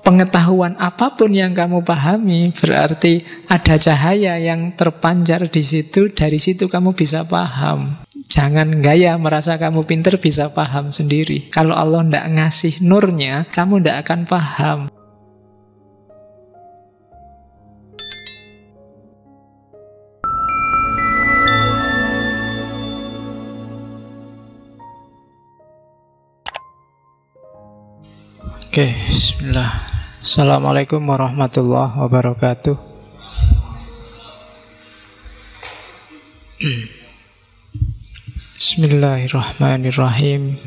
pengetahuan apapun yang kamu pahami, berarti ada cahaya yang terpancar di situ. Dari situ kamu bisa paham. Jangan gaya merasa kamu pinter bisa paham sendiri. Kalau Allah tidak ngasih nurnya, kamu tidak akan paham. Oke, bismillah. Assalamualaikum warahmatullahi wabarakatuh. Bismillahirrahmanirrahim.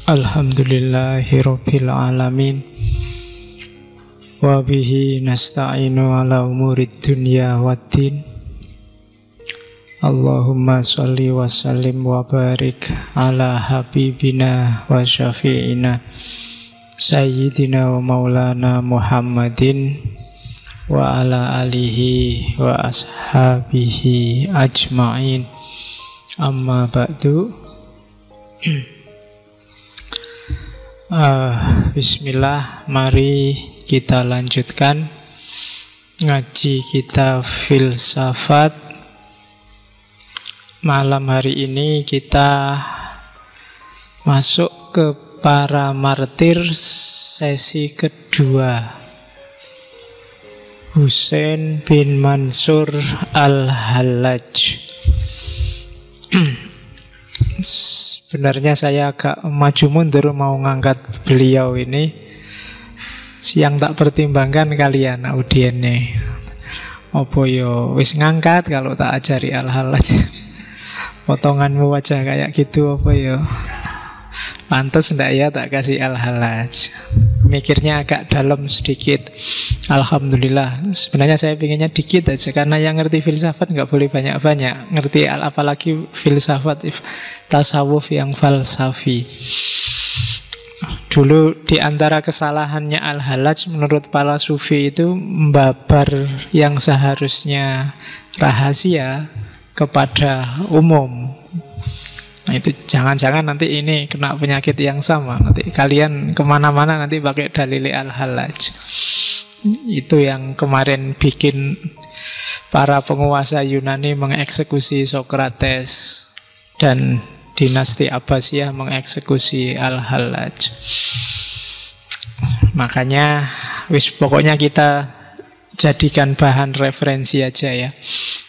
Alhamdulillahirabbil alamin. Wa bihi nasta'inu ala umurid dunya waddin. Allahumma sholli wa sallim wa barik ala habibina wa syafi'ina Sayyidina wa maulana Muhammadin wa ala alihi wa ashabihi ajma'in. Amma ba'du. Bismillah, mari kita lanjutkan ngaji kita filsafat. Malam hari ini kita masuk ke para martir sesi kedua. Husain bin Mansur Al-Hallaj. Sebenarnya saya agak maju mundur mau ngangkat beliau ini. Yang tak pertimbangkan kalian audiennya. Apa yo wis ngangkat kalau tak ajari Al-Hallaj. Potonganmu wajah kayak gitu apa yo. Pantes enggak ya tak kasih Al-Hallaj. Mikirnya agak dalam sedikit. Alhamdulillah. Sebenarnya saya pinginnya dikit aja, karena yang ngerti filsafat nggak boleh banyak-banyak. Ngerti apalagi filsafat tasawuf yang falsafi. Dulu di antara kesalahannya Al-Hallaj menurut para sufi itu membabar yang seharusnya rahasia kepada umum. Nah itu jangan-jangan nanti ini kena penyakit yang sama. Nanti kalian kemana-mana nanti pakai dalil Al-Hallaj. Itu yang kemarin bikin para penguasa Yunani mengeksekusi Sokrates dan dinasti Abbasiyah mengeksekusi Al-Hallaj. Makanya pokoknya kita jadikan bahan referensi aja ya.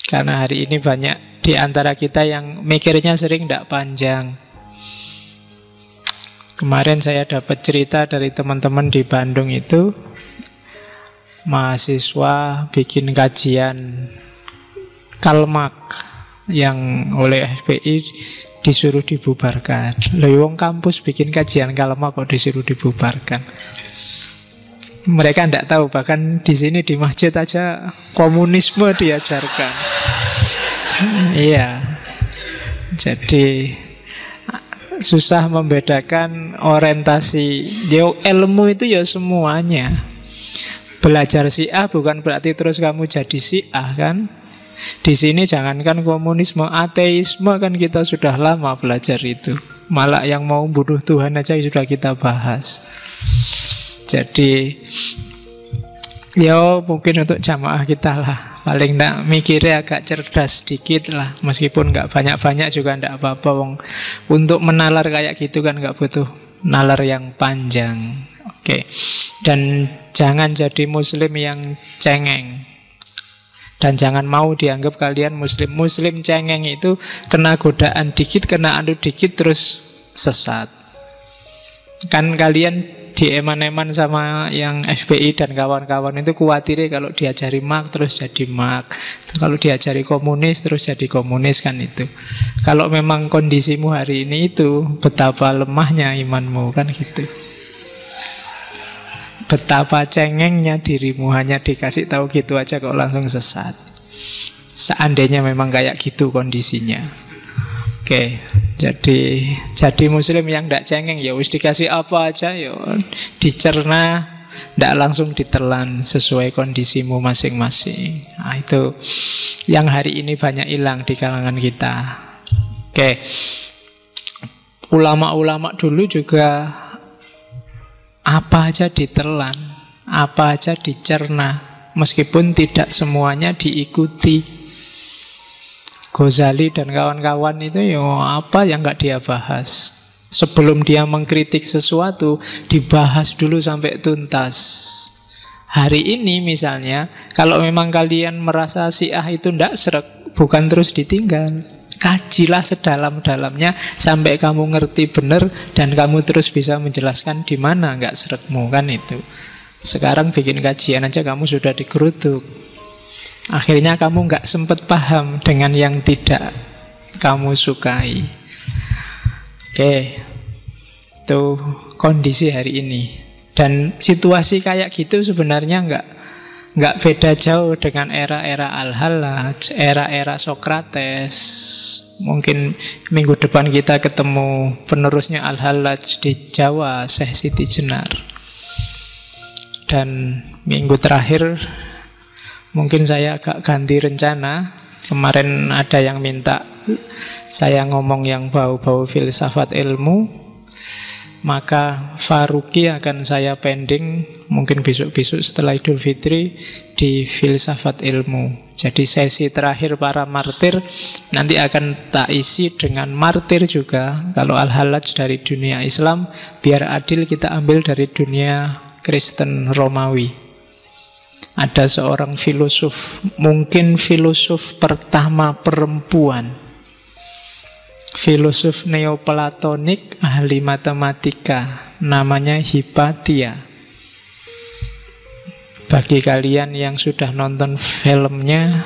Karena hari ini banyak di antara kita yang mikirnya sering tidak panjang. Kemarin saya dapat cerita dari teman-teman di Bandung itu, mahasiswa bikin kajian Kalmak yang oleh FPI disuruh dibubarkan. Wong kampus bikin kajian Kalmak kok disuruh dibubarkan. Mereka tidak tahu, bahkan di sini di masjid aja komunisme diajarkan. Iya. Jadi susah membedakan orientasi. Ilmu itu ya semuanya. Belajar Syiah bukan berarti terus kamu jadi Syiah kan? Di sini jangankan komunisme, ateisme kan kita sudah lama belajar itu. Malah yang mau bunuh Tuhan aja sudah kita bahas. Jadi ya mungkin untuk jamaah kita lah, paling enggak mikirnya agak cerdas sedikit lah. Meskipun enggak banyak-banyak juga enggak apa-apa. Untuk menalar kayak gitu kan enggak butuh nalar yang panjang. Oke. Dan jangan jadi muslim yang cengeng. Dan jangan mau dianggap kalian muslim. Muslim cengeng itu kena godaan dikit, kena anu dikit terus sesat. Kan kalian di eman-eman sama yang FPI dan kawan-kawan itu khawatirnya kalau diajari Marx terus jadi Marx, kalau diajari komunis terus jadi komunis kan itu. Kalau memang kondisimu hari ini itu, betapa lemahnya imanmu kan gitu. Betapa cengengnya dirimu, hanya dikasih tahu gitu aja kok langsung sesat. Seandainya memang kayak gitu kondisinya. Oke, jadi muslim yang tidak cengeng ya wis dikasih apa aja ya dicerna, tidak langsung ditelan sesuai kondisimu masing-masing. Nah, itu yang hari ini banyak hilang di kalangan kita. Oke, ulama-ulama dulu juga apa aja ditelan. apa aja dicerna, meskipun tidak semuanya diikuti. Ghazali dan kawan-kawan itu ya apa yang nggak dia bahas. Sebelum dia mengkritik sesuatu, dibahas dulu sampai tuntas. Hari ini misalnya, kalau memang kalian merasa Syiah itu tidak sreg, bukan terus ditinggal. Kajilah sedalam-dalamnya sampai kamu ngerti benar dan kamu terus bisa menjelaskan di mana nggak sregmu, kan itu. Sekarang bikin kajian aja kamu sudah dikerutuk. Akhirnya kamu nggak sempat paham dengan yang tidak kamu sukai. Oke, itu kondisi hari ini. Dan situasi kayak gitu sebenarnya nggak beda jauh dengan era-era Al-Hallaj, era-era Sokrates. Mungkin minggu depan kita ketemu penerusnya Al-Hallaj di Jawa, Syekh Siti Jenar. Dan minggu terakhir mungkin saya agak ganti rencana. Kemarin ada yang minta saya ngomong yang bau-bau filsafat ilmu, maka Faruqi akan saya pending mungkin besok-besok setelah Idul Fitri di filsafat ilmu. Jadi sesi terakhir para martir nanti akan tak isi dengan martir juga. Kalau Al-Hallaj dari dunia Islam, biar adil kita ambil dari dunia Kristen Romawi. Ada seorang filosof, mungkin filosof pertama perempuan, filosof neoplatonik, ahli matematika, namanya Hypatia. Bagi kalian yang sudah nonton filmnya,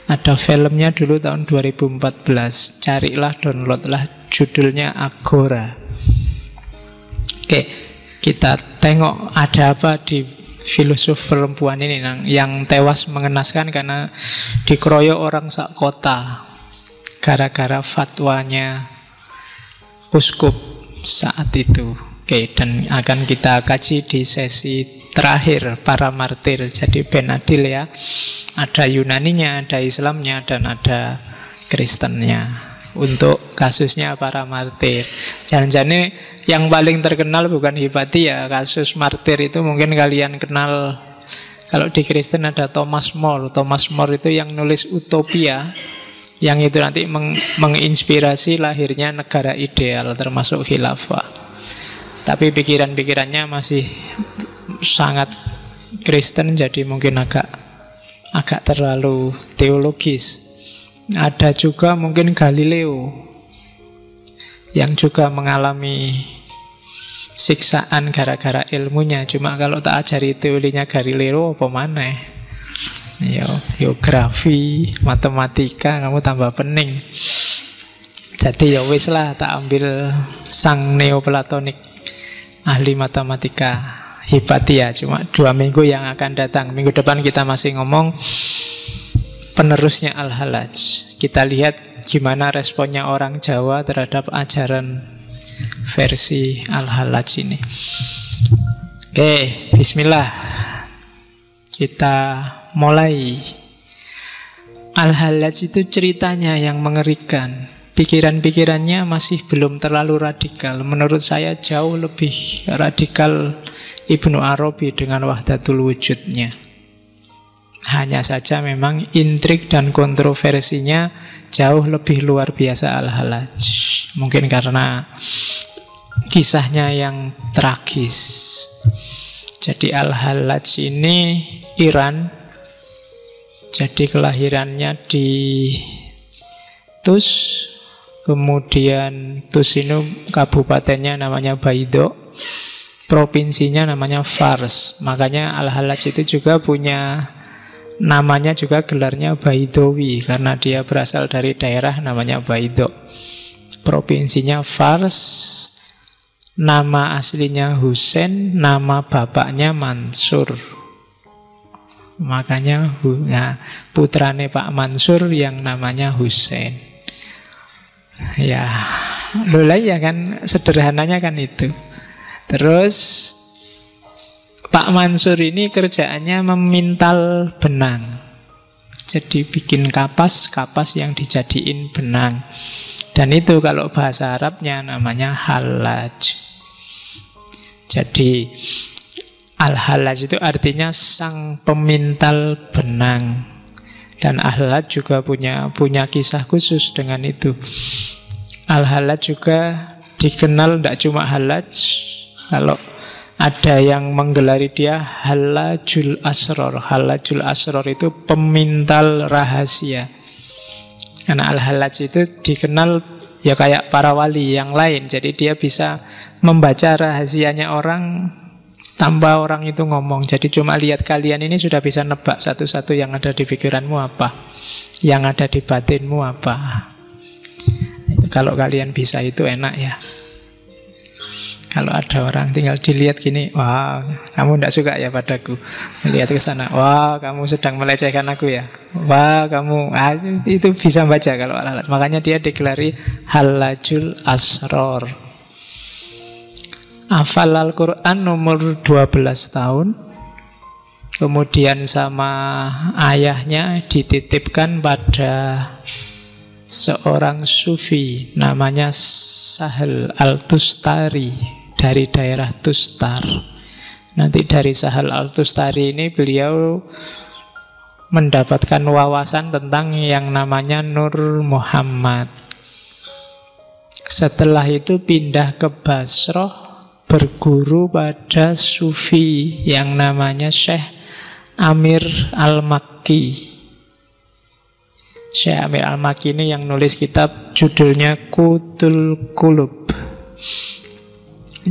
ada filmnya dulu tahun 2014, carilah, downloadlah, judulnya Agora. Oke, kita tengok ada apa di filosof perempuan ini yang tewas mengenaskan karena dikeroyok orang sak kota gara-gara fatwanya uskup saat itu. Oke, dan akan kita kaji di sesi terakhir para martir. Jadi ben adil ya. Ada Yunaninya, ada Islamnya, dan ada Kristennya. Untuk kasusnya para martir, jangan-jangan yang paling terkenal bukan Hypatia. Kasus martir itu mungkin kalian kenal. Kalau di Kristen ada Thomas More. Thomas More itu yang nulis Utopia, yang itu nanti menginspirasi lahirnya negara ideal termasuk khilafah. Tapi pikiran-pikirannya masih sangat Kristen, jadi mungkin agak terlalu teologis. Ada juga mungkin Galileo yang juga mengalami siksaan gara-gara ilmunya. Cuma kalau tak ajari teorinya Galileo apa mana? Geografi, matematika kamu tambah pening. Jadi ya wis lah, tak ambil sang neoplatonik ahli matematika Hypatia. Cuma 2 minggu yang akan datang. Minggu depan kita masih ngomong penerusnya Al-Hallaj. Kita lihat gimana responnya orang Jawa terhadap ajaran versi Al-Hallaj ini. Oke, bismillah. Kita mulai. Al-Hallaj itu ceritanya yang mengerikan. Pikiran-pikirannya masih belum terlalu radikal. Menurut saya jauh lebih radikal Ibnu Arabi dengan Wahdatul Wujudnya. Hanya saja memang intrik dan kontroversinya jauh lebih luar biasa Al-Hallaj. Mungkin karena kisahnya yang tragis. Jadi Al-Hallaj ini Iran. Jadi kelahirannya di Tus. Kemudian Tus ini kabupatennya namanya Baidok, provinsinya namanya Fars. Makanya Al-Hallaj itu juga punya namanya, juga gelarnya Baidowi, karena dia berasal dari daerah namanya Baidok. Provinsinya Fars, nama aslinya Husain, nama bapaknya Mansur. Makanya putrane Pak Mansur yang namanya Husain. Ya, lulai ya kan, sederhananya kan itu. Terus Pak Mansur ini kerjaannya memintal benang. Jadi bikin kapas yang dijadiin benang. Dan itu kalau bahasa Arabnya namanya Hallaj. Jadi Al-Hallaj itu artinya sang pemintal benang. Dan Al-Hallaj juga punya kisah khusus dengan itu. Al-Hallaj juga dikenal tidak cuma Hallaj. Kalau ada yang menggelari dia Hallajul Asror. Hallajul Asror itu pemintal rahasia. Karena Al-Hallaj itu dikenal ya kayak para wali yang lain. Jadi dia bisa membaca rahasianya orang tanpa orang itu ngomong. Jadi cuma lihat kalian ini sudah bisa nebak satu-satu yang ada di pikiranmu apa, yang ada di batinmu apa. Kalau kalian bisa itu enak ya. Kalau ada orang tinggal dilihat gini, wah kamu tidak suka ya padaku. Lihat ke sana, wah kamu sedang melecehkan aku ya. Wah kamu, itu bisa baca kalau Al-Hallaj. Makanya dia digelari Hallajul Asror. Hafal Al-Quran umur 12 tahun. Kemudian sama ayahnya dititipkan pada seorang sufi namanya Sahal Al-Tustari dari daerah Tustar. Nanti dari Sahal Al-Tustari ini beliau mendapatkan wawasan tentang yang namanya Nur Muhammad. Setelah itu pindah ke Basrah, berguru pada sufi yang namanya Syekh Amir Al-Makki. Syekh Amir Al-Makki ini yang nulis kitab judulnya Qutul Qulub.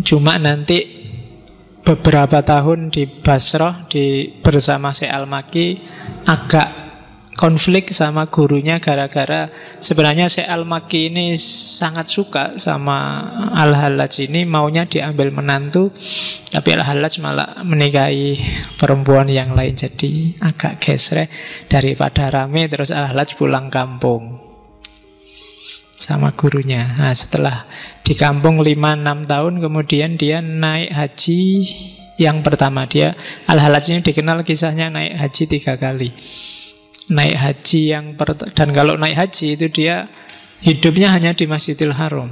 Cuma nanti beberapa tahun di Basrah bersama Syekh Al-Makki agak konflik sama gurunya gara-gara sebenarnya Syekh Al-Makki ini sangat suka sama Al-Hallaj ini, maunya diambil menantu, tapi Al-Hallaj malah menikahi perempuan yang lain, jadi agak gesrek. Daripada rame terus Al-Hallaj pulang kampung sama gurunya. Nah setelah di kampung 5-6 tahun kemudian dia naik haji yang pertama. Al-Hallaj ini dikenal kisahnya naik haji 3 kali. Naik haji dan kalau naik haji itu dia hidupnya hanya di Masjidil Haram,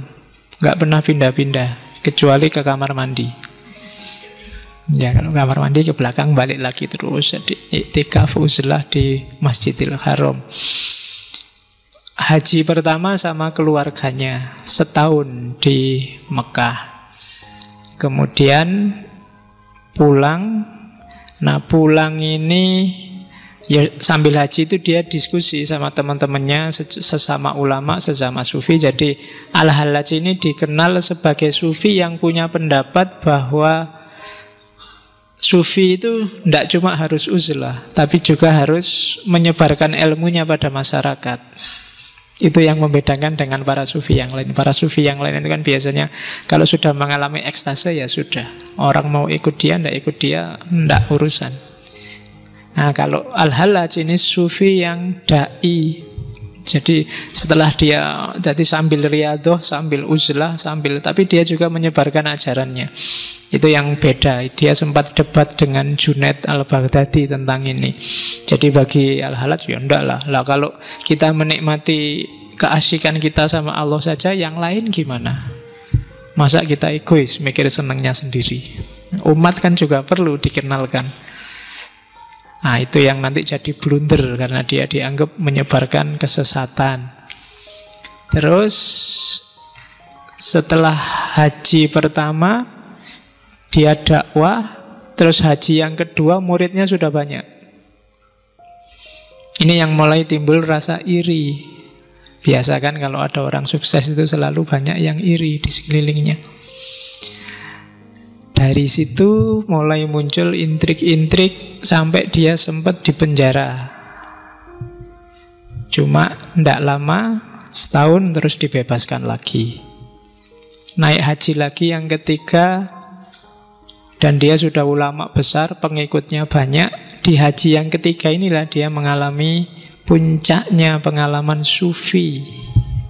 nggak pernah pindah-pindah kecuali ke kamar mandi. Ya kalau kamar mandi ke belakang balik lagi terus. Jadi iktikaf uzlah di Masjidil Haram. Haji pertama sama keluarganya setahun di Mekah. Kemudian pulang. Nah pulang ini ya sambil haji itu dia diskusi sama teman-temannya sesama ulama, sesama sufi. Jadi Al-Hallaj ini dikenal sebagai sufi yang punya pendapat bahwa sufi itu tidak cuma harus uzlah, tapi juga harus menyebarkan ilmunya pada masyarakat. Itu yang membedakan dengan para sufi yang lain. Para sufi yang lain itu kan biasanya kalau sudah mengalami ekstase ya sudah. Orang mau ikut dia, tidak ikut dia, tidak urusan. Nah kalau Al-Hallaj ini sufi yang da'i. Jadi setelah dia jadi sambil riadoh, sambil uzlah, tapi dia juga menyebarkan ajarannya. Itu yang beda. Dia sempat debat dengan Junaid Al-Baghdadi tentang ini. Jadi bagi Al-Hallaj ya enggak lah. Kalau kita menikmati keasikan kita sama Allah saja, yang lain gimana? Masa kita egois, mikir senangnya sendiri? Umat kan juga perlu dikenalkan. Nah itu yang nanti jadi blunder karena dia dianggap menyebarkan kesesatan. Terus setelah haji pertama dia dakwah, terus haji yang kedua muridnya sudah banyak. Ini yang mulai timbul rasa iri. Biasa kan kalau ada orang sukses itu selalu banyak yang iri di sekelilingnya. Dari situ mulai muncul intrik-intrik sampai dia sempat dipenjara. Cuma tidak lama, setahun terus dibebaskan lagi. Naik haji lagi yang ketiga, dan dia sudah ulama besar, pengikutnya banyak. Di haji yang ketiga inilah dia mengalami puncaknya pengalaman sufi.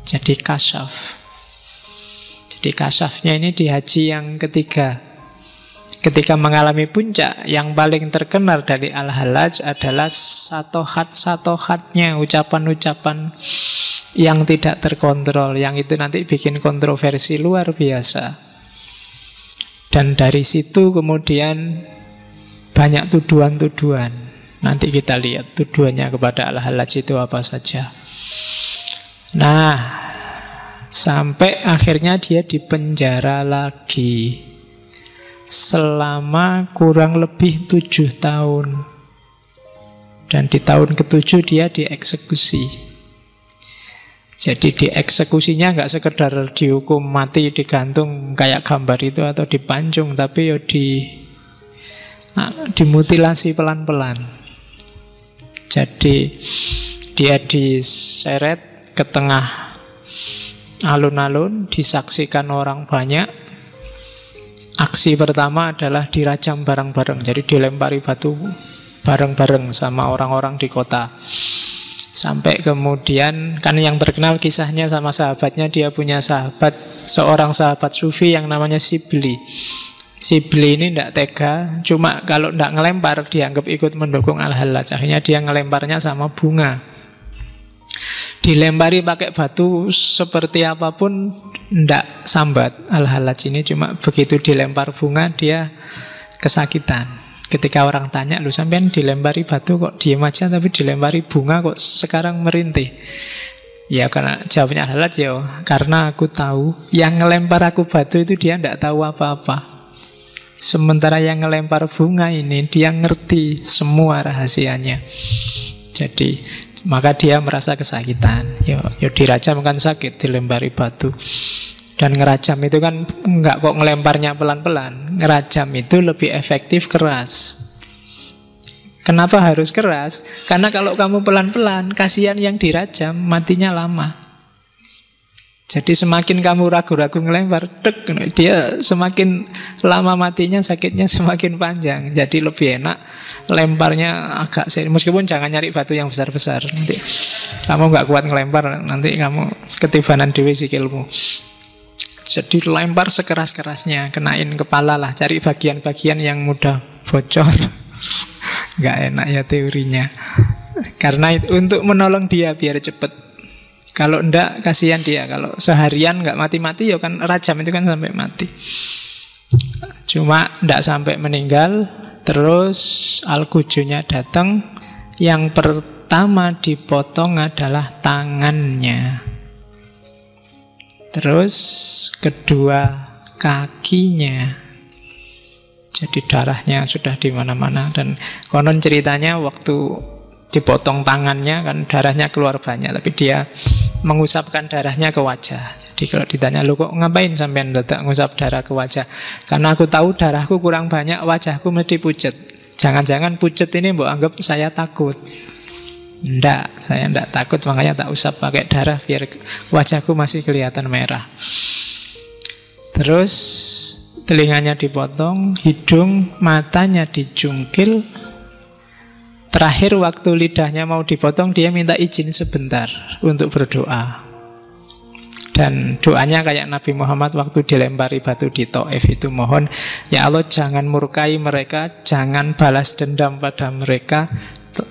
Jadi kasyaf. Jadi kasyafnya ini di haji yang ketiga. Ketika mengalami puncak, yang paling terkenal dari Al-Hallaj adalah satohat-satohatnya, ucapan-ucapan yang tidak terkontrol, yang itu nanti bikin kontroversi luar biasa. Dan dari situ kemudian banyak tuduhan-tuduhan. Nanti kita lihat tuduhannya kepada Al-Hallaj itu apa saja. Nah, sampai akhirnya dia dipenjara lagi selama kurang lebih 7 tahun. Dan di tahun ke-7 dia dieksekusi. Jadi dieksekusinya nggak sekedar dihukum mati, digantung kayak gambar itu atau dipancung, tapi ya dimutilasi pelan-pelan. Jadi dia diseret ke tengah alun-alun, disaksikan orang banyak. Aksi pertama adalah dirajam bareng-bareng. Jadi dilempari batu bareng-bareng sama orang-orang di kota. Sampai kemudian, kan yang terkenal kisahnya sama sahabatnya, dia punya sahabat, seorang sahabat sufi yang namanya Sibli. Sibli ini tidak tega, cuma kalau tidak ngelempar dianggap ikut mendukung Al-Hallaj. Akhirnya dia ngelemparnya sama bunga. Dilempari pakai batu seperti apapun ndak sambat Al-Hallaj ini, cuma begitu dilempar bunga dia kesakitan. Ketika orang tanya, lu sampean dilempari batu kok diem aja, tapi dilempari bunga kok sekarang merintih? Ya karena jawabnya Al-Hallaj, ya karena aku tahu yang ngelempar aku batu itu dia ndak tahu apa-apa. Sementara yang ngelempar bunga ini dia ngerti semua rahasianya. Jadi maka dia merasa kesakitan. Yo dirajam kan sakit, dilempari batu. Dan ngerajam itu kan enggak kok ngelemparnya pelan-pelan. Ngerajam itu lebih efektif keras. Kenapa harus keras? Karena kalau kamu pelan-pelan, kasihan yang dirajam, matinya lama. Jadi semakin kamu ragu-ragu ngelempar, dia semakin lama matinya, sakitnya semakin panjang. Jadi lebih enak lemparnya agak serius. Meskipun jangan nyari batu yang besar-besar. Nanti kamu nggak kuat ngelempar, nanti kamu ketibanan dewe sikilmu. Jadi lempar sekeras-kerasnya, kenain kepala lah. Cari bagian-bagian yang mudah bocor. Nggak enak ya teorinya. Karena itu untuk menolong dia biar cepet. Kalau enggak, kasihan dia. Kalau seharian enggak mati-mati, ya kan rajam itu kan sampai mati. Cuma enggak sampai meninggal. Terus Al-Qujunya datang. Yang pertama dipotong adalah tangannya. Terus kedua kakinya. Jadi darahnya sudah di mana-mana. Dan konon ceritanya waktu dipotong tangannya kan darahnya keluar banyak, tapi dia mengusapkan darahnya ke wajah. Jadi kalau ditanya, lu kok ngapain sampean dadak ngusap darah ke wajah? Karena aku tahu darahku kurang banyak, wajahku mesti pucet. Jangan-jangan pucet ini mbok anggap saya takut. Enggak, saya enggak takut, makanya tak usap pakai darah biar wajahku masih kelihatan merah. Terus telinganya dipotong, hidung, matanya dicungkil. Terakhir waktu lidahnya mau dipotong, dia minta izin sebentar untuk berdoa. Dan doanya kayak Nabi Muhammad waktu dilempari batu di Taif itu, mohon ya Allah jangan murkai mereka, jangan balas dendam pada mereka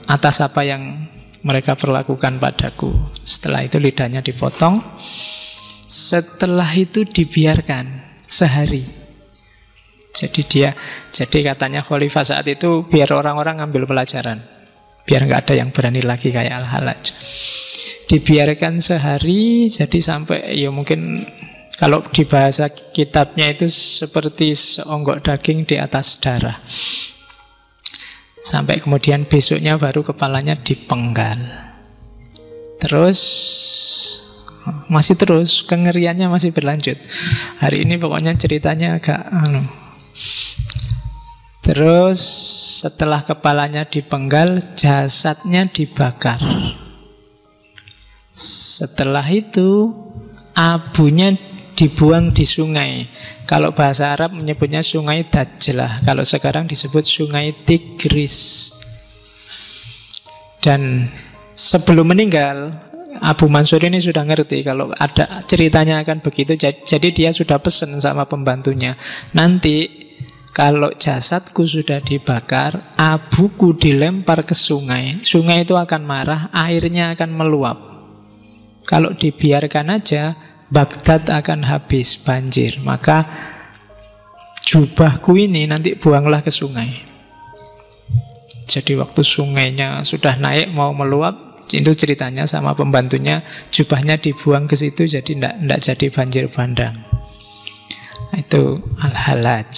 atas apa yang mereka perlakukan padaku. Setelah itu lidahnya dipotong. Setelah itu dibiarkan sehari. Jadi katanya Khalifah saat itu biar orang-orang ngambil pelajaran, biar nggak ada yang berani lagi kayak Al-Hallaj. Dibiarkan sehari, jadi sampai ya mungkin kalau di bahasa kitabnya itu seperti seonggok daging di atas darah. Sampai kemudian besoknya baru kepalanya dipenggal. Terus masih terus, kengeriannya masih berlanjut. Hari ini pokoknya ceritanya agak Terus setelah kepalanya dipenggal, jasadnya dibakar. Setelah itu abunya dibuang di sungai. Kalau bahasa Arab menyebutnya sungai Dajlah, kalau sekarang disebut sungai Tigris. Dan sebelum meninggal, Abu Mansur ini sudah ngerti kalau ada ceritanya akan begitu. Jadi dia sudah pesan sama pembantunya, nanti kalau jasadku sudah dibakar, abuku dilempar ke sungai. Sungai itu akan marah, airnya akan meluap. Kalau dibiarkan aja, Baghdad akan habis, banjir. Maka jubahku ini nanti buanglah ke sungai. Jadi waktu sungainya sudah naik mau meluap, itu ceritanya sama pembantunya, jubahnya dibuang ke situ jadi ndak jadi banjir bandang. Itu Al-Hallaj.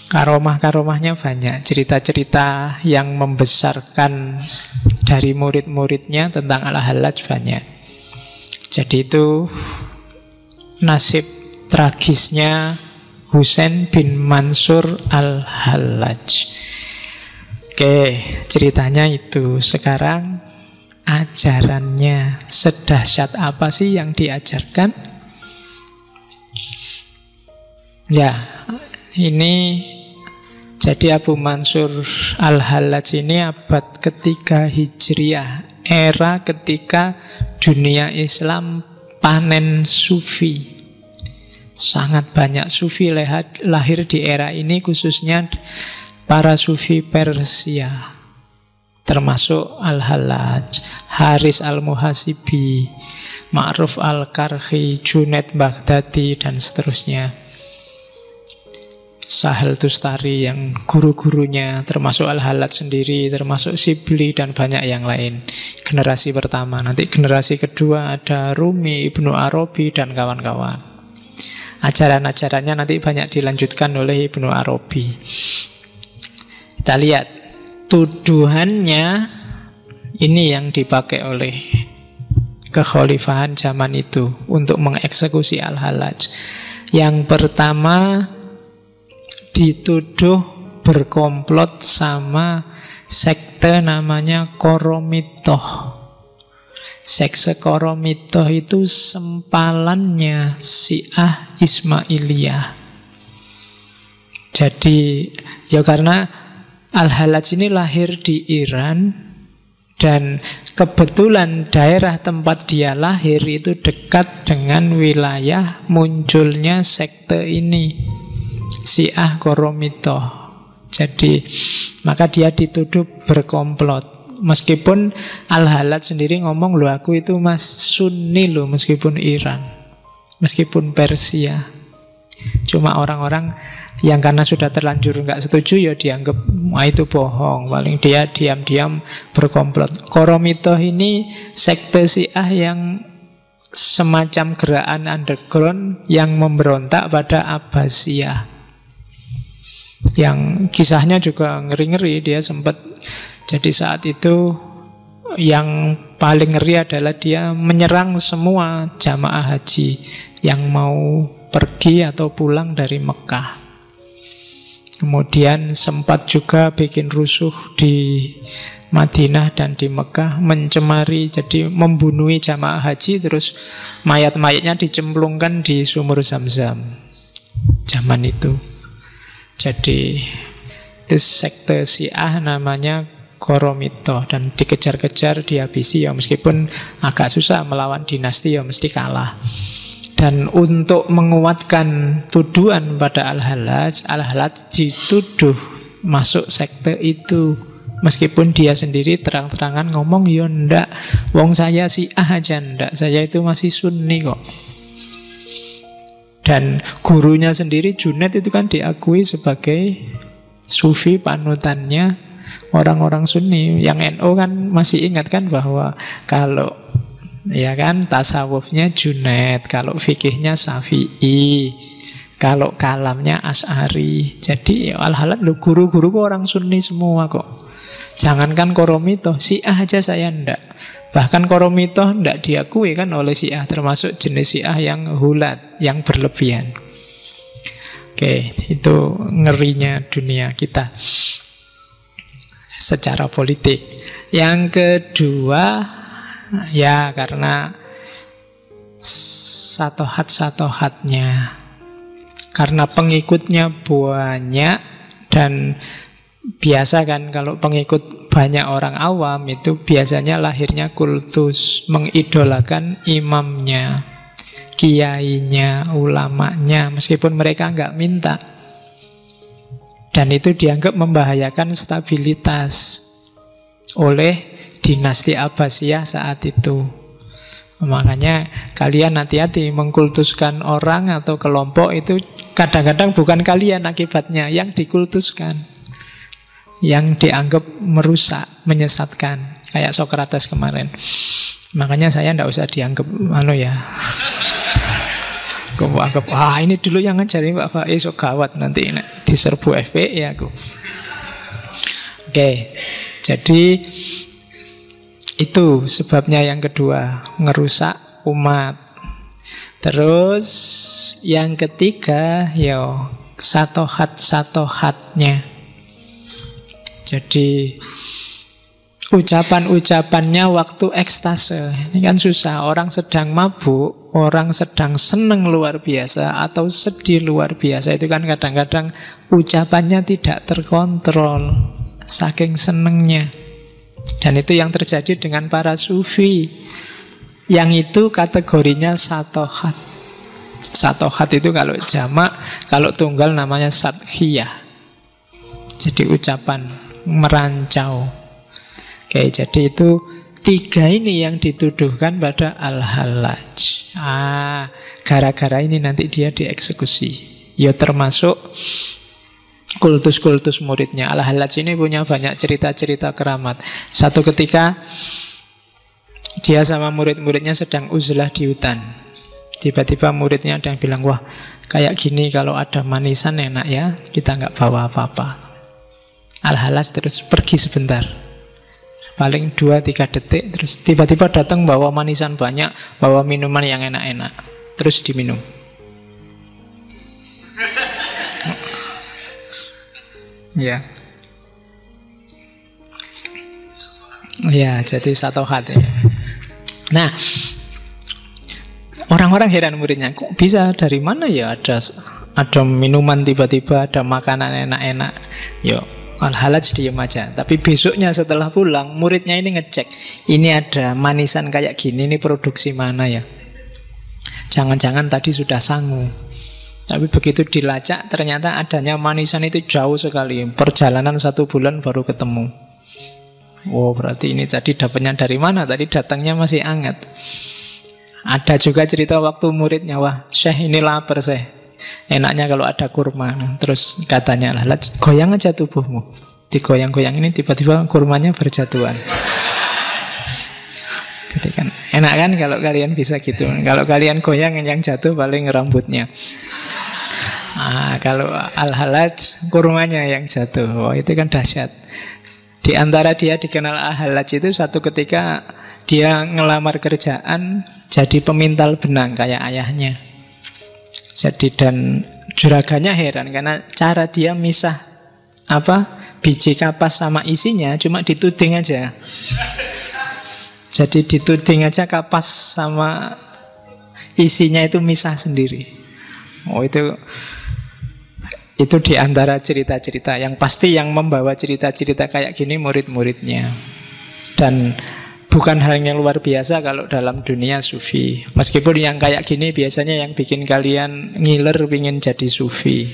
Karomah-karomahnya banyak, cerita-cerita yang membesarkan dari murid-muridnya tentang Al-Hallaj banyak. Jadi itu nasib tragisnya Husain bin Mansur Al-Hallaj. Oke, ceritanya itu. Sekarang ajarannya sedahsyat apa sih yang diajarkan? Ya, ini jadi Abu Mansur Al-Hallaj ini abad ketiga Hijriah, era ketika dunia Islam panen sufi. Sangat banyak sufi lahir di era ini, khususnya para sufi Persia, termasuk Al-Hallaj, Haris Al-Muhasibi, Ma'ruf Al-Karhi, Junaid Baghdadi, dan seterusnya. Sahel Tustari yang guru-gurunya, termasuk Al-Hallaj sendiri, termasuk Sibli, dan banyak yang lain. Generasi pertama. Nanti generasi kedua ada Rumi, Ibnu Arabi, dan kawan-kawan. Ajaran-ajarannya nanti banyak dilanjutkan oleh Ibnu Arabi. Kita lihat tuduhannya ini yang dipakai oleh kekhalifahan zaman itu untuk mengeksekusi Al-Hallaj. Yang pertama, dituduh berkomplot sama sekte namanya Koromitoh. Sekte Koromitoh itu sempalannya Syiah Ismailiyah. Jadi ya karena Al-Hallaj ini lahir di Iran, dan kebetulan daerah tempat dia lahir itu dekat dengan wilayah munculnya sekte ini, Syiah Koromitoh. Jadi maka dia dituduh berkomplot. Meskipun Al-Hallaj sendiri ngomong, loh aku itu mas Sunni loh, meskipun Iran, meskipun Persia. Cuma orang-orang yang karena sudah terlanjur nggak setuju ya dianggap itu bohong. Paling dia diam-diam berkomplot. Koromitoh ini sekte Syiah yang semacam gerakan underground yang memberontak pada Abbasiyah. Yang kisahnya juga ngeri-ngeri. Dia sempat, jadi saat itu yang paling ngeri adalah dia menyerang semua jamaah haji yang mau pergi atau pulang dari Mekah. Kemudian sempat juga bikin rusuh di Madinah dan di Mekah, mencemari, jadi membunuhi jamaah haji, terus mayat-mayatnya dicemplungkan di sumur Zam-Zam zaman itu. Jadi itu sekte Syiah namanya Koromitoh, dan dikejar-kejar, dihabisi ya, meskipun agak susah melawan dinasti ya mesti kalah. Dan untuk menguatkan tuduhan pada Al-Hallaj, Al-Hallaj dituduh masuk sekte itu, meskipun dia sendiri terang-terangan ngomong, ya ndak, wong saya Syiah aja ndak, saya itu masih Sunni kok. Dan gurunya sendiri Junaid itu kan diakui sebagai sufi panutannya orang-orang Sunni. Yang NU kan masih ingat kan bahwa kalau ya kan tasawufnya Junaid, kalau fikihnya Syafi'i, kalau kalamnya Asy'ari. Jadi ya Al-Hallaj lo guru-guru orang Sunni semua kok. Jangankan Koromitoh, Syiah aja saya ndak. Bahkan Koromitoh ndak diakui kan oleh Syiah, termasuk jenis Syiah yang hulat, yang berlebihan. Oke, itu ngerinya dunia kita secara politik. Yang kedua, ya karena satohat-satohatnya, karena pengikutnya banyak, dan biasa kan kalau pengikut banyak orang awam itu biasanya lahirnya kultus, mengidolakan imamnya, kiainya, ulamanya, meskipun mereka nggak minta. Dan itu dianggap membahayakan stabilitas oleh dinasti Abbasiyah saat itu. Makanya kalian hati-hati mengkultuskan orang atau kelompok itu, kadang-kadang bukan kalian akibatnya yang dikultuskan. yang dianggap merusak, menyesatkan. Kayak Sokrates kemarin. Makanya saya tidak usah dianggap aku anggap, ini dulu yang ngajarin Pak Faiz, so gawat nanti diserbu FPI aku. Oke, jadi itu sebabnya yang kedua, ngerusak umat. Terus yang ketiga, satohat-satohatnya. Jadi ucapan-ucapannya waktu ekstase. Ini kan susah. Orang sedang mabuk, orang sedang seneng luar biasa atau sedih luar biasa, itu kan kadang-kadang ucapannya tidak terkontrol saking senengnya. Dan itu yang terjadi dengan para sufi. Yang itu kategorinya satohat. Satohat itu kalau jamak, kalau tunggal namanya sathiyah. Jadi ucapan merancau. Oke, jadi itu tiga ini yang dituduhkan pada Al-Hallaj. Gara-gara ini nanti dia dieksekusi. Ya termasuk kultus-kultus muridnya. Al-Hallaj ini punya banyak cerita-cerita keramat. Satu ketika dia sama murid-muridnya sedang uzlah di hutan. Tiba-tiba muridnya ada yang bilang, wah kayak gini kalau ada manisan enak ya, kita nggak bawa apa-apa. Al-Hallaj terus pergi sebentar, paling 2-3 detik, terus tiba-tiba datang bawa manisan banyak, bawa minuman yang enak-enak, terus diminum. Ya, jadi satu hati. Nah, orang-orang heran muridnya, kok bisa, dari mana ya ada minuman tiba-tiba, ada makanan enak-enak. Al-Hallaj diem aja. Tapi besoknya setelah pulang, muridnya ini ngecek, ini ada manisan kayak gini, ini produksi mana ya? Jangan-jangan tadi sudah sangu. Tapi begitu dilacak, ternyata adanya manisan itu jauh sekali. Perjalanan 1 bulan baru ketemu. Oh, berarti ini tadi dapatnya dari mana? Tadi datangnya masih hangat. Ada juga cerita waktu muridnya, wah Syekh ini lapar Syekh, enaknya kalau ada kurma. Terus katanya Al-Hallaj, goyang aja tubuhmu. Digoyang-goyang ini tiba-tiba kurmanya berjatuhan. Jadi kan enak kan kalau kalian bisa gitu. Kalau kalian goyang, yang jatuh paling rambutnya. Kalau Al-Hallaj kurmanya yang jatuh. Oh, itu kan dahsyat. Di antara dia dikenal Al-Hallaj itu satu ketika dia ngelamar kerjaan jadi pemintal benang kayak ayahnya. Jadi dan juraganya heran karena cara dia misah biji kapas sama isinya cuma dituding aja. Jadi dituding aja kapas sama isinya itu misah sendiri. Oh, itu di antara cerita-cerita yang pasti yang membawa cerita-cerita kayak gini murid-muridnya. Dan bukan hal yang luar biasa kalau dalam dunia sufi. Meskipun yang kayak gini biasanya yang bikin kalian ngiler pingin jadi sufi,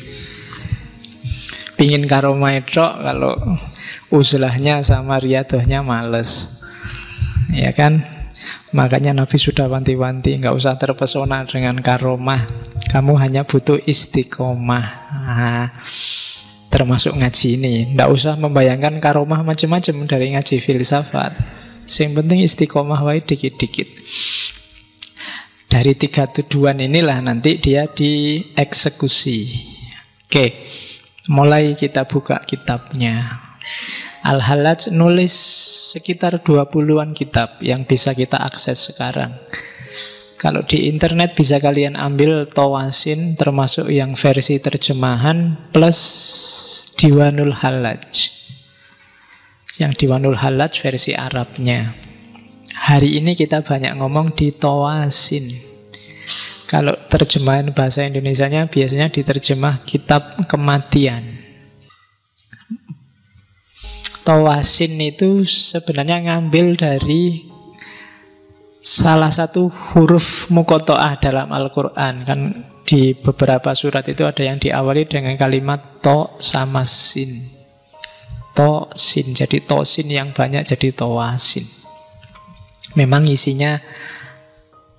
pingin karomah tok, kalau uzlahnya sama riadohnya males. Ya kan? Makanya Nabi sudah wanti-wanti, nggak usah terpesona dengan karomah. Kamu hanya butuh istiqomah. Termasuk ngaji ini, nggak usah membayangkan karomah macam-macam dari ngaji filsafat. Yang penting istiqomah wae dikit-dikit. Dari 3 tuduhan inilah nanti dia dieksekusi. Oke, mulai kita buka kitabnya. Al-Hallaj nulis sekitar 20-an kitab yang bisa kita akses sekarang. Kalau di internet bisa kalian ambil Tawasin, termasuk yang versi terjemahan, plus Diwanul Hallaj. Yang Diwanul Hallaj versi Arabnya. Hari ini kita banyak ngomong di Tawasin. Kalau terjemahan bahasa Indonesianya biasanya diterjemah kitab kematian. Tawasin itu sebenarnya ngambil dari salah satu huruf muqatta'ah dalam Al-Quran. Kan di beberapa surat itu ada yang diawali dengan kalimat to sama sin. To sin, jadi to sin yang banyak jadi tawasin. Memang isinya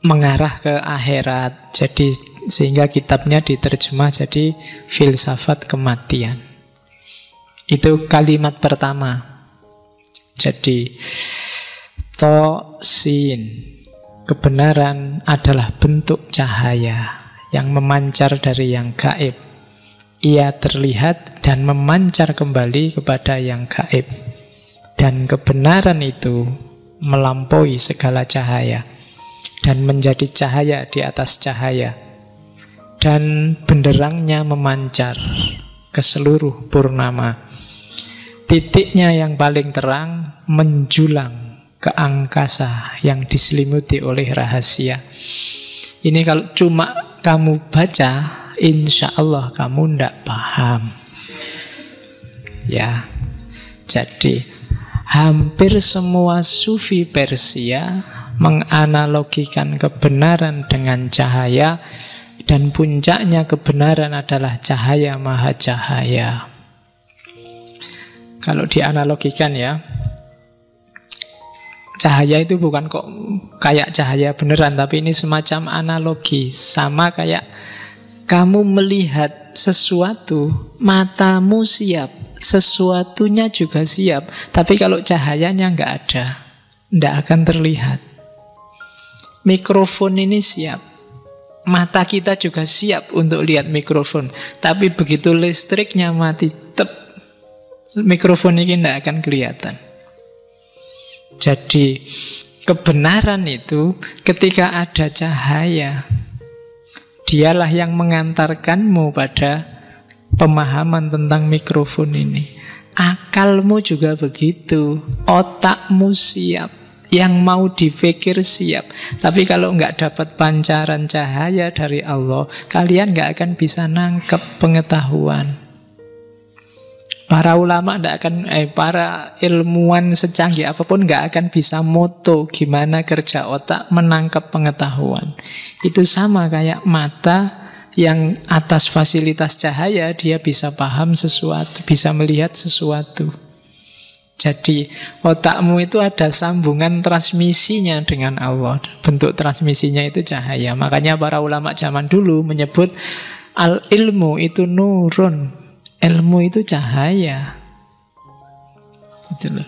mengarah ke akhirat. Jadi sehingga kitabnya diterjemah jadi filsafat kematian. Itu kalimat pertama. Jadi sin, kebenaran adalah bentuk cahaya yang memancar dari yang gaib. Ia terlihat dan memancar kembali kepada yang gaib. Dan kebenaran itu melampaui segala cahaya dan menjadi cahaya di atas cahaya. Dan benderangnya memancar ke seluruh purnama. Titiknya yang paling terang menjulang ke angkasa yang diselimuti oleh rahasia. Ini kalau cuma kamu baca, insya Allah kamu tidak paham. Ya, jadi hampir semua sufi Persia menganalogikan kebenaran dengan cahaya, dan puncaknya kebenaran adalah cahaya maha cahaya. Kalau dianalogikan ya, cahaya itu bukan kok kayak cahaya beneran, tapi ini semacam analogi. Sama kayak kamu melihat sesuatu, matamu siap, sesuatunya juga siap. Tapi kalau cahayanya nggak ada, nggak akan terlihat. Mikrofon ini siap, mata kita juga siap untuk lihat mikrofon. Tapi begitu listriknya mati, mikrofon ini tidak akan kelihatan. Jadi kebenaran itu ketika ada cahaya, dialah yang mengantarkanmu pada pemahaman tentang mikrofon ini. Akalmu juga begitu, otakmu siap, yang mau dipikir siap. Tapi kalau nggak dapat pancaran cahaya dari Allah, kalian nggak akan bisa nangkep pengetahuan. Para ulama nggak akan, para ilmuwan secanggih apapun nggak akan bisa moto gimana kerja otak menangkap pengetahuan. Itu sama kayak mata yang atas fasilitas cahaya dia bisa paham sesuatu, bisa melihat sesuatu. Jadi otakmu itu ada sambungan transmisinya dengan Allah. Bentuk transmisinya itu cahaya. Makanya para ulama zaman dulu menyebut al-ilmu itu nurun. Ilmu itu cahaya. Gitu loh.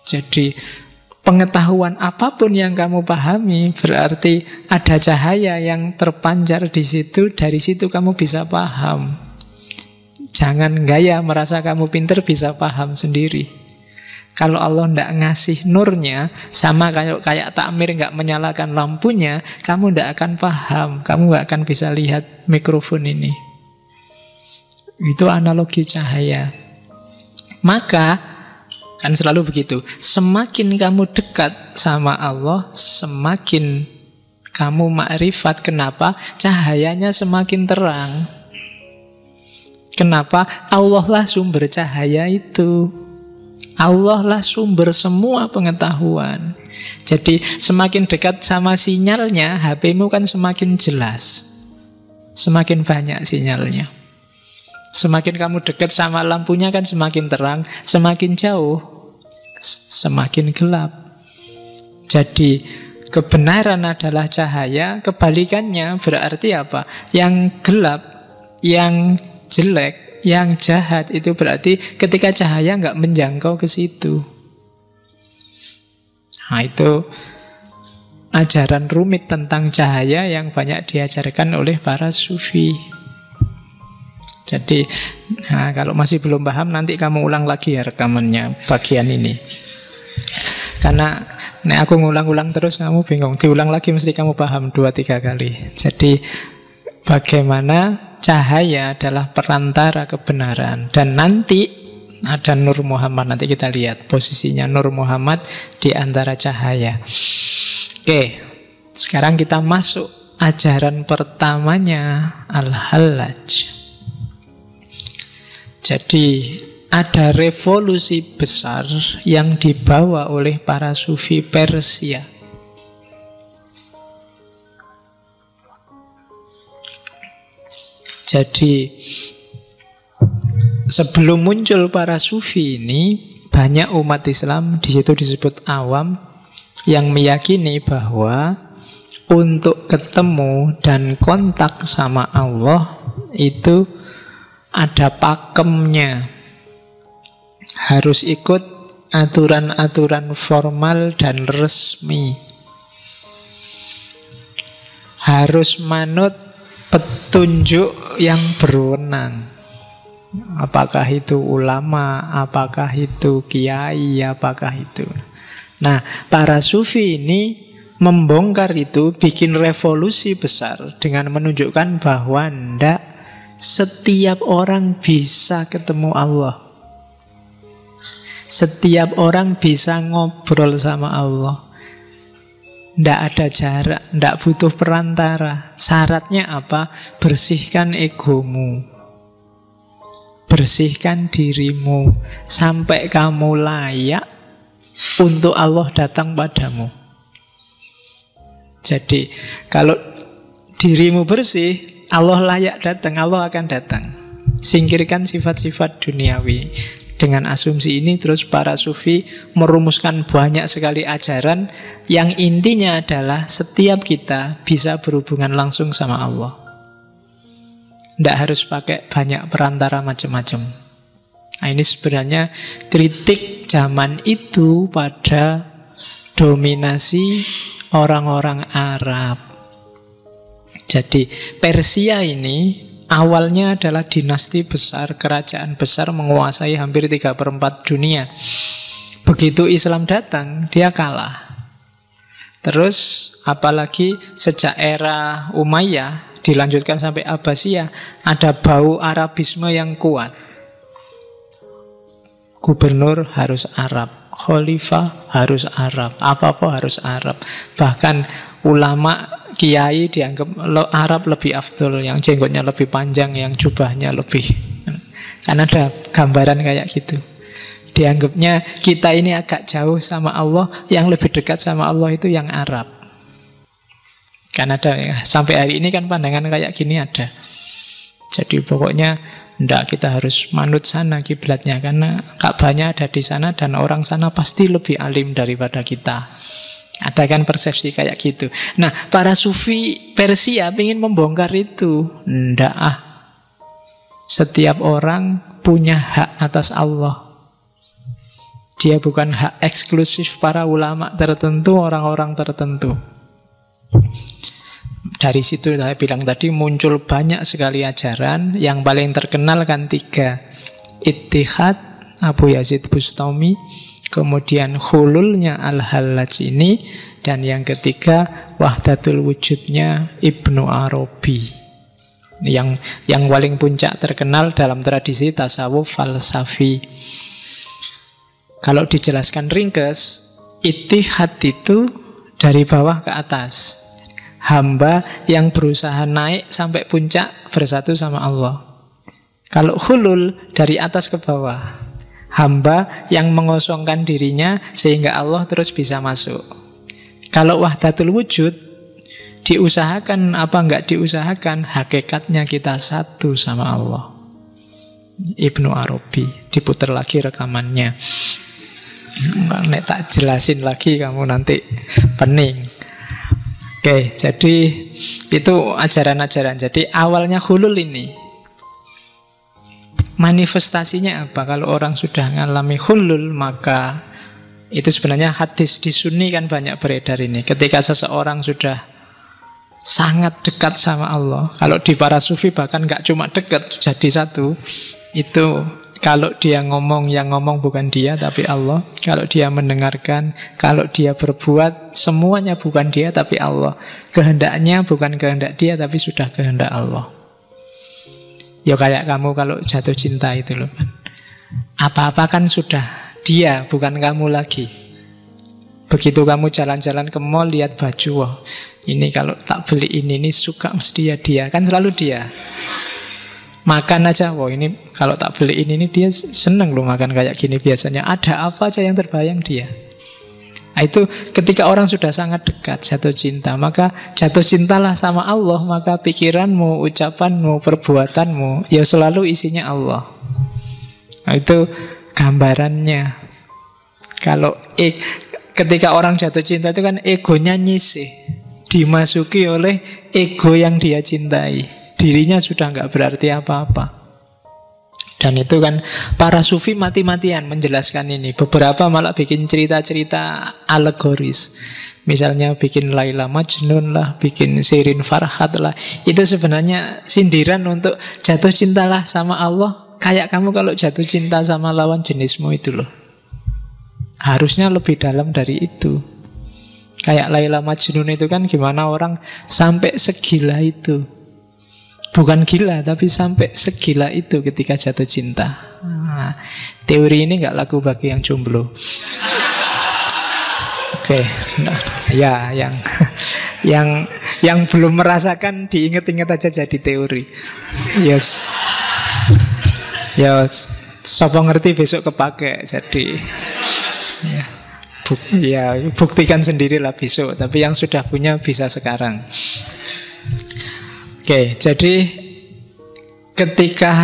Jadi pengetahuan apapun yang kamu pahami berarti ada cahaya yang terpancar di situ. Dari situ kamu bisa paham. Jangan gaya merasa kamu pinter bisa paham sendiri. Kalau Allah tidak ngasih nurnya, sama kayak takmir nggak menyalakan lampunya, kamu tidak akan paham, kamu nggak akan bisa lihat mikrofon ini. Itu analogi cahaya. Maka kan selalu begitu, semakin kamu dekat sama Allah, semakin kamu makrifat. Kenapa? Cahayanya semakin terang. Kenapa? Allah lah sumber cahaya itu. Allah lah sumber semua pengetahuan. Jadi semakin dekat sama sinyalnya, HP-mu kan semakin jelas, semakin banyak sinyalnya. Semakin kamu dekat sama lampunya kan semakin terang, semakin jauh semakin gelap. Jadi kebenaran adalah cahaya, kebalikannya berarti apa? Yang gelap, yang jelek, yang jahat itu berarti ketika cahaya nggak menjangkau ke situ. Nah, itu ajaran rumit tentang cahaya yang banyak diajarkan oleh para sufi. Jadi, nah, kalau masih belum paham nanti kamu ulang lagi ya rekamannya bagian ini. Karena aku ngulang-ulang terus kamu bingung. Diulang lagi mesti kamu paham 2-3 kali. Jadi bagaimana cahaya adalah perantara kebenaran. Dan nanti ada Nur Muhammad. Nanti kita lihat posisinya Nur Muhammad di antara cahaya. Oke, sekarang kita masuk ajaran pertamanya Al-Hallaj. Jadi ada revolusi besar yang dibawa oleh para sufi Persia. Jadi sebelum muncul para sufi ini, banyak umat Islam, di situ disebut awam, yang meyakini bahwa untuk ketemu dan kontak sama Allah itu ada pakemnya, harus ikut aturan-aturan formal dan resmi, harus manut petunjuk yang berwenang. Apakah itu ulama, apakah itu kiai, apakah itu. Nah, para sufi ini membongkar itu, bikin revolusi besar dengan menunjukkan bahwa ndak setiap orang bisa ketemu Allah. Setiap orang bisa ngobrol sama Allah. Ndak ada jarak, ndak butuh perantara. Syaratnya apa? Bersihkan egomu, bersihkan dirimu sampai kamu layak untuk Allah datang padamu. Jadi kalau dirimu bersih, Allah layak datang, Allah akan datang. Singkirkan sifat-sifat duniawi. Dengan asumsi ini terus para sufi merumuskan banyak sekali ajaran yang intinya adalah setiap kita bisa berhubungan langsung sama Allah. Tidak harus pakai banyak perantara macam-macam. Nah, ini sebenarnya kritik zaman itu pada dominasi orang-orang Arab. Jadi Persia ini awalnya adalah dinasti besar, kerajaan besar menguasai hampir 3/4 dunia. Begitu Islam datang, dia kalah. Terus apalagi sejak era Umayyah dilanjutkan sampai Abbasiyah, ada bau Arabisme yang kuat. Gubernur harus Arab, khalifah harus Arab, apa-apa harus Arab. Bahkan ulama kiai dianggap Arab lebih afdol, yang jenggotnya lebih panjang, yang jubahnya lebih. Kan ada gambaran kayak gitu. Dianggapnya kita ini agak jauh sama Allah, yang lebih dekat sama Allah itu yang Arab. Kan ada ya, sampai hari ini kan pandangan kayak gini ada. Jadi pokoknya ndak, kita harus manut sana kiblatnya, karena Ka'bahnya ada di sana dan orang sana pasti lebih alim daripada kita. Ada kan persepsi kayak gitu. Nah, para sufi Persia ingin membongkar itu. Ndak ah. Setiap orang punya hak atas Allah. Dia bukan hak eksklusif para ulama tertentu, orang-orang tertentu. Dari situ saya bilang tadi muncul banyak sekali ajaran. Yang paling terkenal kan 3. Ittihad, Abu Yazid Bustami, kemudian hululnya Al-Hallaj ini, dan yang ketiga wahdatul wujudnya Ibnu Arabi. Yang paling puncak terkenal dalam tradisi tasawuf falsafi. Kalau dijelaskan ringkas, ittihad itu dari bawah ke atas. Hamba yang berusaha naik sampai puncak bersatu sama Allah. Kalau hulul dari atas ke bawah. Hamba yang mengosongkan dirinya sehingga Allah terus bisa masuk. Kalau wahdatul wujud, diusahakan apa enggak diusahakan, hakikatnya kita satu sama Allah. Ibnu Arabi, diputar lagi rekamannya. Nek tak jelasin lagi kamu nanti pening. Oke, jadi itu ajaran-ajaran. Jadi awalnya hulul ini, manifestasinya apa? Kalau orang sudah mengalami hulul, maka itu sebenarnya hadis di Sunni kan banyak beredar ini. Ketika seseorang sudah sangat dekat sama Allah, kalau di para sufi bahkan gak cuma dekat, jadi satu. Itu kalau dia ngomong, yang ngomong bukan dia tapi Allah. Kalau dia mendengarkan, kalau dia berbuat, semuanya bukan dia tapi Allah. Kehendaknya bukan kehendak dia tapi sudah kehendak Allah. Ya kayak kamu kalau jatuh cinta itu loh. Apa-apa kan sudah dia, bukan kamu lagi. Begitu kamu jalan-jalan ke mall, lihat baju, wah, ini kalau tak beli ini suka mesti ya dia. Kan selalu dia. Makan aja, wah ini kalau tak beli ini dia seneng loh makan kayak gini biasanya. Ada apa aja yang terbayang dia. Nah, itu ketika orang sudah sangat dekat, jatuh cinta, maka jatuh cintalah sama Allah. Maka pikiranmu, ucapanmu, perbuatanmu ya selalu isinya Allah. Nah, itu gambarannya. Kalau ketika orang jatuh cinta itu kan egonya nyisih, dimasuki oleh ego yang dia cintai. Dirinya sudah nggak berarti apa-apa. Dan itu kan para sufi mati-matian menjelaskan ini. Beberapa malah bikin cerita-cerita alegoris. Misalnya bikin Laila Majnun lah, bikin Shirin Farhat lah. Itu sebenarnya sindiran untuk jatuh cintalah sama Allah. Kayak kamu kalau jatuh cinta sama lawan jenismu itu loh. Harusnya lebih dalam dari itu. Kayak Laila Majnun itu kan gimana orang sampai segila itu. Bukan gila, tapi sampai segila itu ketika jatuh cinta. Nah, teori ini nggak laku bagi yang jomblo. Oke, nah, ya yang belum merasakan diinget-inget aja jadi teori. Yes, ya, sopo ngerti besok kepake. Jadi, ya, buktikan sendirilah besok. Tapi yang sudah punya bisa sekarang. Oke, jadi ketika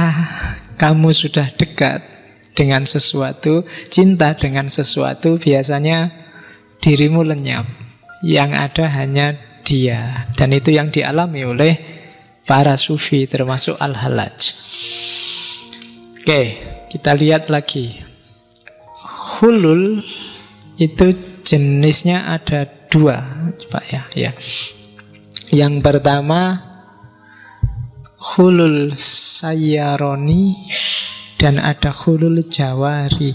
kamu sudah dekat dengan sesuatu, cinta dengan sesuatu, biasanya dirimu lenyap. Yang ada hanya dia. Dan itu yang dialami oleh para sufi, termasuk Al-Hallaj. Oke, kita lihat lagi. Hulul itu jenisnya ada dua, Pak ya. Yang pertama hulul sayyaroni dan ada hulul jawari.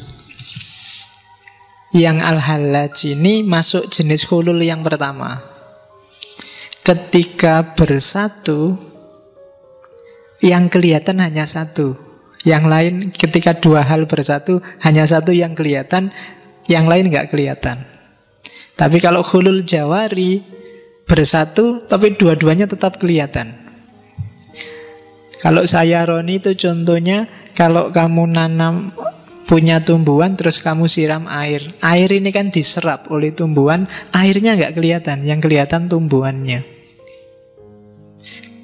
Yang Al-Hallaj ini masuk jenis hulul yang pertama. Ketika bersatu, yang kelihatan hanya satu. Yang lain ketika dua hal bersatu, hanya satu yang kelihatan, yang lain nggak kelihatan. Tapi kalau hulul jawari, bersatu tapi dua-duanya tetap kelihatan. Kalau sayyaroni itu contohnya, kalau kamu nanam punya tumbuhan terus kamu siram air. Air ini kan diserap oleh tumbuhan, airnya nggak kelihatan, yang kelihatan tumbuhannya.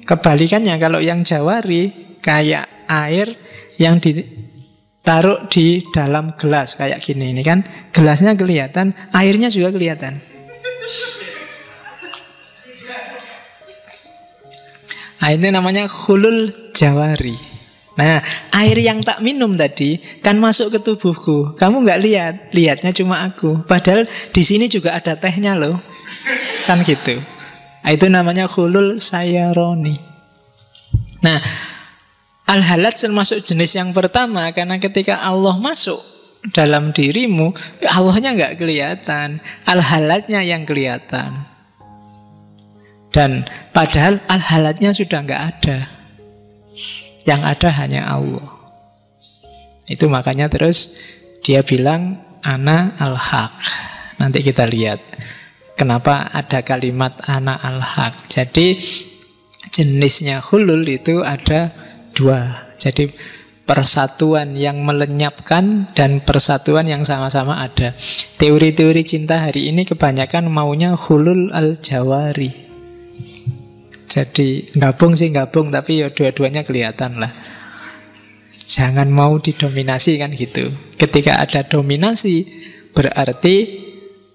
Kebalikannya kalau yang jawari, kayak air yang ditaruh di dalam gelas kayak gini. Ini kan gelasnya kelihatan, airnya juga kelihatan. Nah, ini namanya hulul jawari. Nah, air yang tak minum tadi kan masuk ke tubuhku. Kamu nggak lihat, lihatnya cuma aku. Padahal di sini juga ada tehnya loh. Kan gitu. Nah, itu namanya hulul sayyaroni. Nah, Al-Hallaj termasuk jenis yang pertama, karena ketika Allah masuk dalam dirimu, Allahnya nggak kelihatan, Al-Hallajnya yang kelihatan. Dan padahal Al-Hallajnya sudah nggak ada. Yang ada hanya Allah. Itu makanya terus dia bilang ana al-haq. Nanti kita lihat kenapa ada kalimat ana al-haq. Jadi jenisnya hulul itu ada dua. Jadi persatuan yang melenyapkan dan persatuan yang sama-sama ada. Teori-teori cinta hari ini kebanyakan maunya hulul al-jawari. Jadi gabung sih gabung, tapi ya dua-duanya kelihatan lah. Jangan mau didominasi kan gitu. Ketika ada dominasi, berarti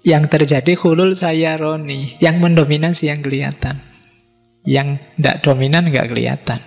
yang terjadi hulul sayyaroni. Yang mendominasi yang kelihatan. Yang tidak dominan nggak kelihatan.